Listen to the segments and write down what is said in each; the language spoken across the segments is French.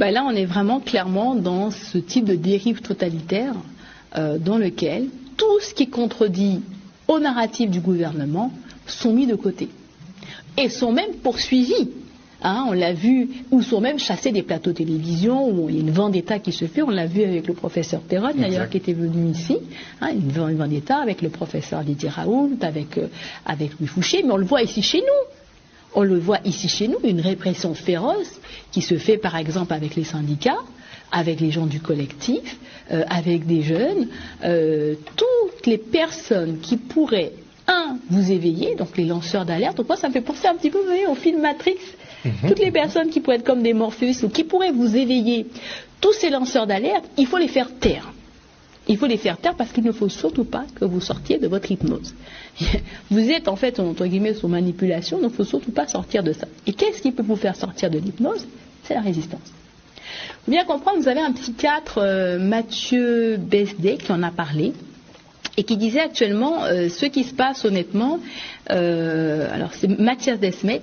Ben là, on est vraiment clairement dans ce type de dérive totalitaire dans lequel tout ce qui contredit au narratif du gouvernement sont mis de côté et sont même poursuivis. Hein, on l'a vu, ou sont même chassés des plateaux de télévision, où il y a une vendetta qui se fait. On l'a vu avec le professeur Théron, d'ailleurs, qui était venu ici. Hein, une vendetta avec le professeur Didier Raoult, avec Louis Fouché, mais on le voit ici chez nous. On le voit ici chez nous, une répression féroce qui se fait par exemple avec les syndicats, avec les gens du collectif, avec des jeunes, toutes les personnes qui pourraient, vous éveiller, donc les lanceurs d'alerte. Donc moi ça me fait penser un petit peu, vous voyez, au film Matrix. Toutes les personnes qui pourraient être comme des Morpheus ou qui pourraient vous éveiller, tous ces lanceurs d'alerte, il faut les faire taire. Il faut les faire taire parce qu'il ne faut surtout pas que vous sortiez de votre hypnose. Vous êtes en fait, entre guillemets, sous manipulation, donc il ne faut surtout pas sortir de ça. Et qu'est-ce qui peut vous faire sortir de l'hypnose? C'est la résistance. Il faut bien comprendre, vous avez un psychiatre, Mathieu Besdet, qui en a parlé, et qui disait actuellement ce qui se passe honnêtement, alors c'est Mathias Desmet,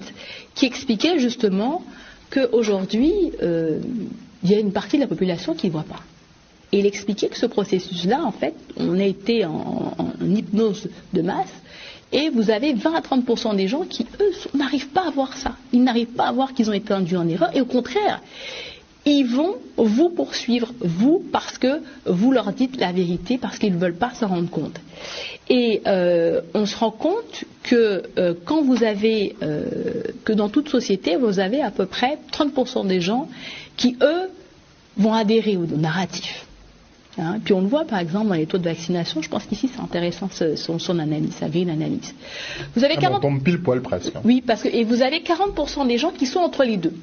qui expliquait justement qu'aujourd'hui, il y a une partie de la population qui ne voit pas. Et il expliquait que ce processus-là, en fait, on a été en hypnose de masse, et vous avez 20 à 30% des gens qui, eux, n'arrivent pas à voir ça. Ils n'arrivent pas à voir qu'ils ont été induits en erreur, et au contraire, ils vont vous poursuivre, vous, parce que vous leur dites la vérité, parce qu'ils ne veulent pas s'en rendre compte. Et on se rend compte que quand vous avez, que dans toute société, vous avez à peu près 30% des gens qui, eux, vont adhérer au narratif. Hein, puis on le voit par exemple dans les taux de vaccination, je pense qu'ici c'est intéressant son analyse, sa grille d'analyse. Vous avez 40... on tombe pile poil presque. Oui, parce que et vous avez 40% des gens qui sont entre les deux.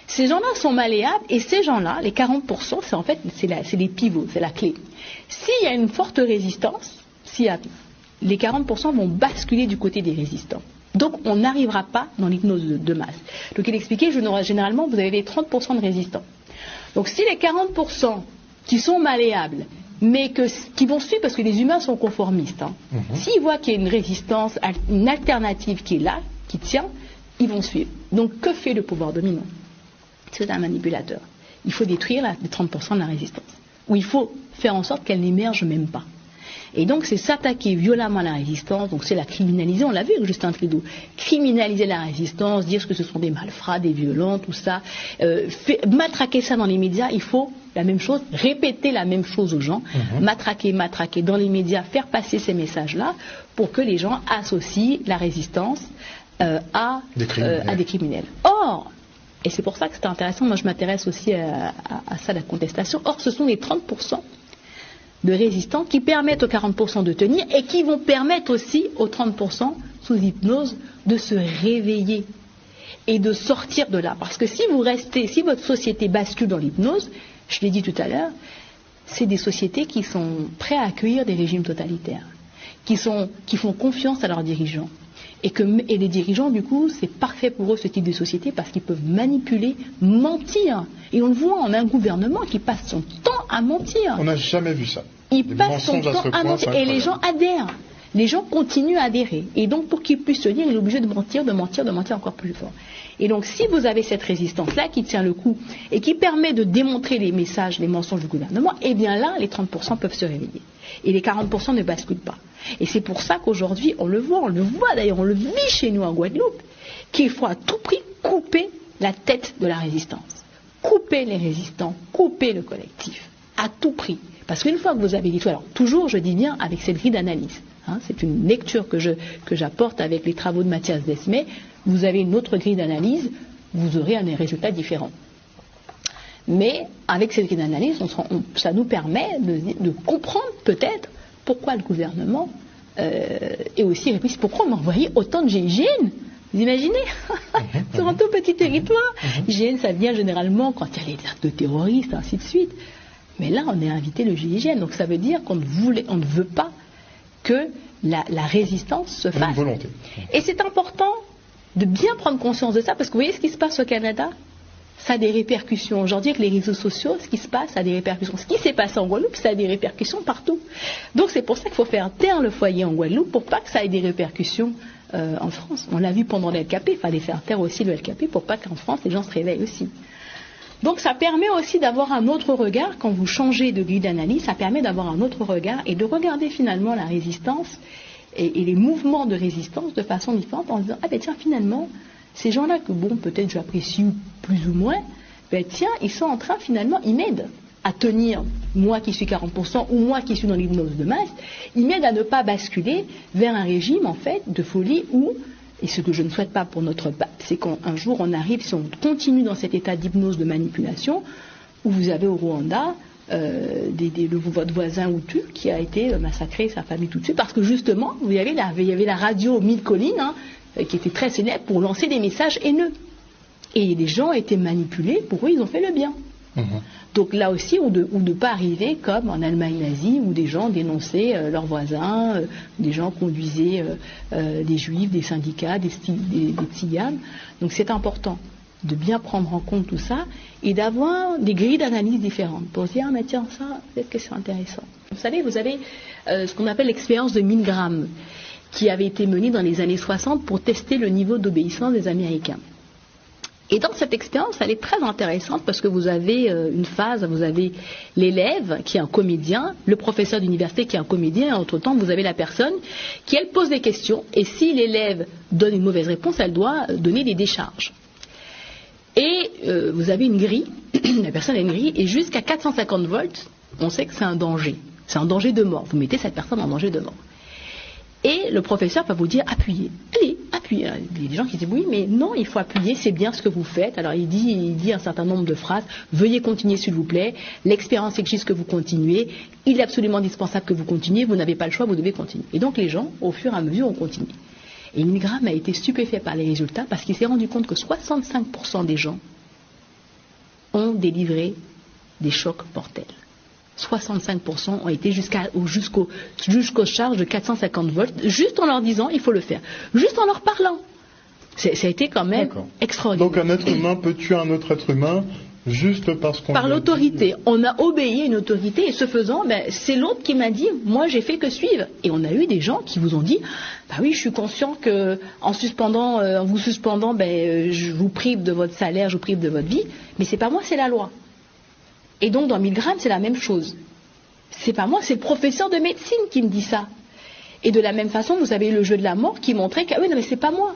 Ces gens-là sont malléables et ces gens-là, les 40%, c'est en fait c'est les pivots, c'est la clé. S'il y a une forte résistance, les 40% vont basculer du côté des résistants. Donc on n'arrivera pas dans l'hypnose de masse. Donc il expliquait, généralement vous avez les 30% de résistants. Donc si les 40% qui sont malléables, mais qui vont suivre parce que les humains sont conformistes, hein. S'ils voient qu'il y a une résistance, une alternative qui est là, qui tient, ils vont suivre. Donc que fait le pouvoir dominant? C'est un manipulateur. Il faut détruire les 30% de la résistance. Ou il faut faire en sorte qu'elle n'émerge même pas. Et donc c'est s'attaquer violemment à la résistance, donc c'est la criminaliser, on l'a vu avec Justin Trudeau, criminaliser la résistance, dire que ce sont des malfrats, des violents, tout ça, matraquer ça dans les médias, il faut la même chose, répéter la même chose aux gens, matraquer dans les médias, faire passer ces messages-là pour que les gens associent la résistance à des criminels. Or, et c'est pour ça que c'est intéressant, moi je m'intéresse aussi à ça, la contestation, or ce sont les 30% de résistants qui permettent aux 40% de tenir et qui vont permettre aussi aux 30% sous hypnose de se réveiller et de sortir de là. Parce que si votre société bascule dans l'hypnose, je l'ai dit tout à l'heure, c'est des sociétés qui sont prêtes à accueillir des régimes totalitaires, qui font confiance à leurs dirigeants. Et les dirigeants, du coup, c'est parfait pour eux ce type de société parce qu'ils peuvent manipuler, mentir. Et on le voit en un gouvernement qui passe son temps à mentir. On n'a jamais vu ça. Il passe son temps à mentir et les gens adhèrent. Les gens continuent à adhérer. Et donc, pour qu'ils puissent tenir, il est obligé de mentir encore plus fort. Et donc, si vous avez cette résistance-là qui tient le coup et qui permet de démontrer les messages, les mensonges du gouvernement, eh bien là, les 30% peuvent se réveiller. Et les 40% ne basculent pas. Et c'est pour ça qu'aujourd'hui, on le voit d'ailleurs, on le vit chez nous en Guadeloupe, qu'il faut à tout prix couper la tête de la résistance. Couper les résistants, couper le collectif, à tout prix. Parce qu'une fois que vous avez dit tout, alors toujours, je dis bien, avec cette grille d'analyse, hein, c'est une lecture que j'apporte avec les travaux de Mathias Desmet, vous avez une autre grille d'analyse, vous aurez un résultat différent. Mais avec cette grille d'analyse, ça nous permet de comprendre peut-être pourquoi le gouvernement est aussi répressif. Pourquoi on m'a envoyé autant de GIGN? Vous imaginez? Sur un tout petit territoire. GIGN, ça vient généralement quand il y a les actes de terroristes, ainsi de suite. Mais là, on a invité le GIGN. Donc ça veut dire qu'on ne veut pas que la résistance se fasse. Une volonté. Et c'est important de bien prendre conscience de ça, parce que vous voyez ce qui se passe au Canada? Ça a des répercussions. Aujourd'hui, avec les réseaux sociaux, ce qui se passe a des répercussions. Ce qui s'est passé en Guadeloupe, ça a des répercussions partout. Donc c'est pour ça qu'il faut faire taire le foyer en Guadeloupe pour pas que ça ait des répercussions en France. On l'a vu pendant l'LKP, il fallait faire taire aussi le LKP pour pas qu'en France, les gens se réveillent aussi. Donc ça permet aussi d'avoir un autre regard, quand vous changez de grille d'analyse, ça permet d'avoir un autre regard et de regarder finalement la résistance et les mouvements de résistance de façon différente en se disant, ah ben tiens, finalement, ces gens-là que bon, peut-être j'apprécie plus ou moins, ben tiens, ils sont en train finalement, ils m'aident à tenir, moi qui suis 40% ou moi qui suis dans l'hypnose de masse, ils m'aident à ne pas basculer vers un régime en fait de folie où, et ce que je ne souhaite pas pour notre pape, c'est qu'un jour on arrive, si on continue dans cet état d'hypnose de manipulation, où vous avez au Rwanda votre voisin Hutu qui a été massacré, sa famille tout de suite, parce que justement, il y avait la radio Mille Collines, qui était très célèbre pour lancer des messages haineux. Et les gens étaient manipulés, pour eux ils ont fait le bien. Donc là aussi, ou de ne pas arriver comme en Allemagne nazie, où des gens dénonçaient leurs voisins, des gens conduisaient des juifs, des syndicats, des tziganes. Donc c'est important de bien prendre en compte tout ça et d'avoir des grilles d'analyse différentes pour se dire, ah mais tiens, ça, peut-être que c'est intéressant. Vous savez, vous avez ce qu'on appelle l'expérience de Milgram, qui avait été menée dans les années 60 pour tester le niveau d'obéissance des Américains. Et dans cette expérience, elle est très intéressante parce que vous avez une phase, vous avez l'élève qui est un comédien, le professeur d'université qui est un comédien, et entre-temps, vous avez la personne qui, elle, pose des questions, et si l'élève donne une mauvaise réponse, elle doit donner des décharges. Et vous avez une grille, la personne a une grille, et jusqu'à 450 volts, on sait que c'est un danger de mort. Vous mettez cette personne en danger de mort. Et le professeur va vous dire, appuyez, allez, appuyez. Il y a des gens qui disent, oui, mais non, il faut appuyer, c'est bien ce que vous faites. Alors il dit un certain nombre de phrases, veuillez continuer s'il vous plaît, l'expérience exige que vous continuez, il est absolument indispensable que vous continuiez, vous n'avez pas le choix, vous devez continuer. Et donc les gens, au fur et à mesure, ont continué. Et Milgram a été stupéfait par les résultats parce qu'il s'est rendu compte que 65% des gens ont délivré des chocs mortels. 65% ont été jusqu'aux charges de 450 volts, juste en leur disant il faut le faire, juste en leur parlant. Ça a été quand même extraordinaire. Donc un être humain peut tuer un autre être humain juste parce qu'on... Par l'autorité. On a obéi à une autorité et ce faisant, c'est l'autre qui m'a dit, moi j'ai fait que suivre. Et on a eu des gens qui vous ont dit, bah oui, je suis conscient que en vous suspendant, je vous prive de votre salaire, je vous prive de votre vie, mais c'est pas moi, c'est la loi. Et donc dans Milgram, c'est la même chose. C'est pas moi, c'est le professeur de médecine qui me dit ça. Et de la même façon, vous avez le jeu de la mort qui montrait que, ah oui, non mais c'est pas moi.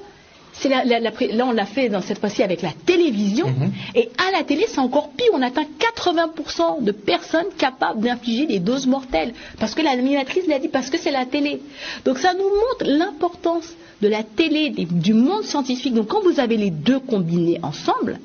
Là, on l'a fait dans cette fois-ci avec la télévision. Et à la télé, c'est encore pire. On atteint 80% de personnes capables d'infliger des doses mortelles. Parce que l'animatrice l'a dit, parce que c'est la télé. Donc ça nous montre l'importance de la télé, du monde scientifique. Donc quand vous avez les deux combinés ensemble,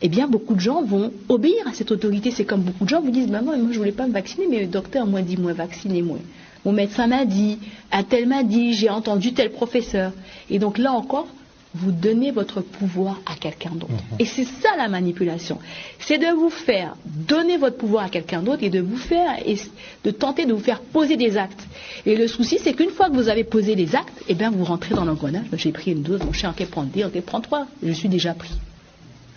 eh bien, beaucoup de gens vont obéir à cette autorité. C'est comme beaucoup de gens vous disent, maman, moi je voulais pas me vacciner, mais le docteur m'a dit, moi, vaccinez-moi. Mon médecin m'a dit, un tel m'a dit, j'ai entendu tel professeur. Et donc là encore, vous donnez votre pouvoir à quelqu'un d'autre. Et c'est ça la manipulation. C'est de vous faire donner votre pouvoir à quelqu'un d'autre et de tenter de vous faire poser des actes. Et le souci, c'est qu'une fois que vous avez posé les actes, eh bien, vous rentrez dans l'engrenage. J'ai pris une dose, mon chien en prend 2, on prend 3. Je suis déjà pris.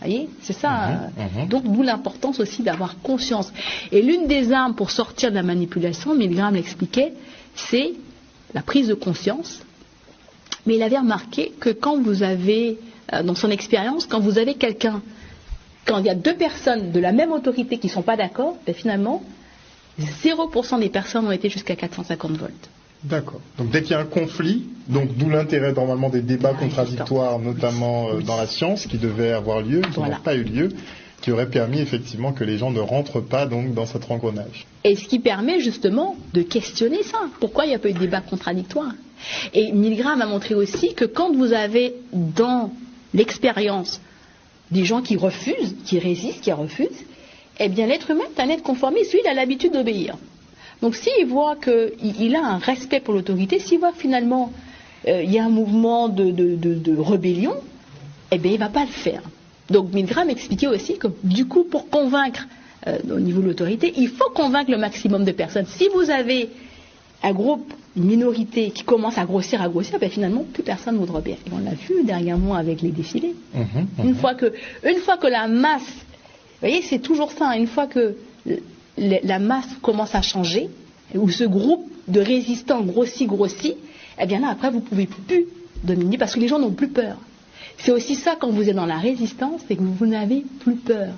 Vous voyez, c'est ça. Donc, d'où l'importance aussi d'avoir conscience. Et l'une des armes pour sortir de la manipulation, Milgram l'expliquait, c'est la prise de conscience. Mais il avait remarqué que quand vous avez, dans son expérience, quand vous avez quelqu'un, quand il y a deux personnes de la même autorité qui ne sont pas d'accord, finalement, 0% des personnes ont été jusqu'à 450 volts. D'accord. Donc dès qu'il y a un conflit, donc d'où l'intérêt normalement des débats contradictoires, notamment dans la science, qui devaient avoir lieu, qui n'ont pas eu lieu, qui aurait permis effectivement que les gens ne rentrent pas donc dans cet engrenage. Et ce qui permet justement de questionner ça. Pourquoi il n'y a pas eu de débat contradictoire? Et Milgram a montré aussi que quand vous avez dans l'expérience des gens qui refusent, qui résistent, qui refusent, eh bien l'être humain est un être conformiste, lui il a l'habitude d'obéir. Donc s'il voit qu'il a un respect pour l'autorité, s'il voit que finalement il y a un mouvement de rébellion, eh bien il ne va pas le faire. Donc Milgram expliquait aussi que du coup pour convaincre au niveau de l'autorité, il faut convaincre le maximum de personnes. Si vous avez un groupe, une minorité qui commence à grossir, ben finalement plus personne ne voudra bien. Et on l'a vu dernièrement avec les défilés. Une fois que la masse, vous voyez, c'est toujours ça, une fois que la masse commence à changer, ou ce groupe de résistants grossit, eh bien là après vous ne pouvez plus dominer parce que les gens n'ont plus peur. C'est aussi ça quand vous êtes dans la résistance, c'est que vous n'avez plus peur.